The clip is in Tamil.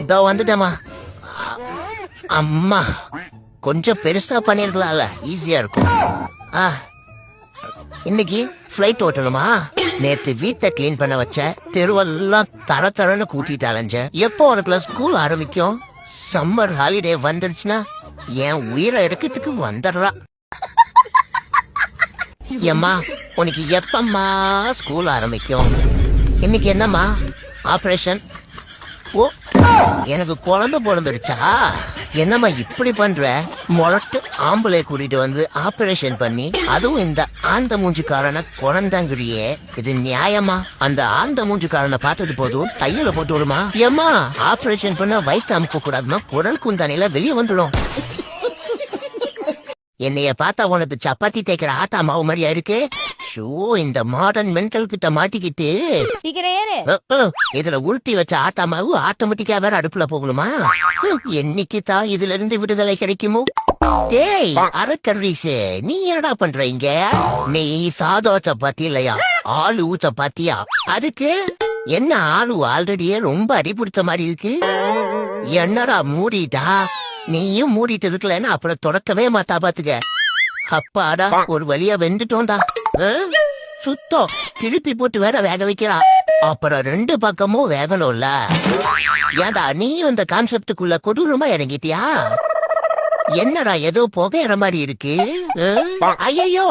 இதோ வந்துட்டேம்மா. அம்மா கொஞ்சம் பெருசா பண்ணிருக்கலாம்ல, ஈஸியா இருக்கும். இன்னைக்கு ஃபிளைட் ஓட்டணுமா? நேத்து வீட்டை கிளீன் பண்ண வச்ச, தெருவெல்லாம் தர தரன்னு கூட்டிட்டு அலைஞ்ச. எப்போ உனக்குள்ள ஸ்கூல் ஆரம்பிக்கும்? சம்மர் ஹாலிடே வந்துருச்சுன்னா என் உயிரை எடுக்கிறதுக்கு வந்துடுறா. ஏம்மா உனக்கு எப்பம்மா ஸ்கூல் ஆரம்பிக்கும்? இன்னைக்கு என்னம்மா ஆபரேஷன்? ஓ, எனக்கு குழந்தை பிறந்துருச்சா? என்னம்மா இப்படி பண்ற? முரட்டு ஆம்பளை கூட்டிட்டு வந்து ஆபரேஷன் பண்ணி, அதுவும் இந்த ஆந்த மூஞ்சுக்காரன குழந்தைங்கிறியே, இது நியாயமா? அந்த ஆந்த மூஞ்சுக்காரனை பார்த்தது போதும் தையல போட்டு விடுமா? ஏம்மா ஆபரேஷன் பண்ண வயிற்று அமுக்க கூடாதுமா, குரல் குந்தானில வெளியே வந்துடும். என்னைய பார்த்தா உனக்கு சப்பாத்தி தேய்க்கிற ஆத்தா மாவு மாதிரியா இருக்கு? ஷோ, இந்த மாடர்ன் மென்டல் கிட்ட மாட்டிக்கிட்டு இதுல உருட்டி வச்ச ஆத்தா மாவு ஆட்டோமேட்டிக்கா வேற அடுப்புல போகணுமா? என்னைக்கு தான் இதுல இருந்து விடுதலை கிடைக்குமோ? டேய் அரக்கர்வீசு, நீ என்னடா பண்ற இங்க? நீ சாதா சப்பாத்தி இல்லையா ஆளு சப்பாத்தியா? அதுக்கு என்ன ஆளு ஆல்ரெடியே ரொம்ப அடிபிடித்த மாதிரி இருக்கு. என்னடா மூடிட்டா? நீயும் மூடிட்டு இருக்கலன்னு அப்புறம் தொடக்கவே மாட்டா பாத்துக்க. அப்பாடா, ஒரு வழியா வெந்துட்டோம்டா. சுத்தம் திருப்பி போட்டு வேற வேக வைக்கிறா. அப்புறம் ரெண்டு பக்கமும் வேகணும்ல. ஏண்டா நீயும் இந்த கான்செப்டுக்குள்ள கொடூரமா இறங்கிட்டியா? என்னடா ஏதோ புகையற மாதிரி இருக்கு. ஐயோ,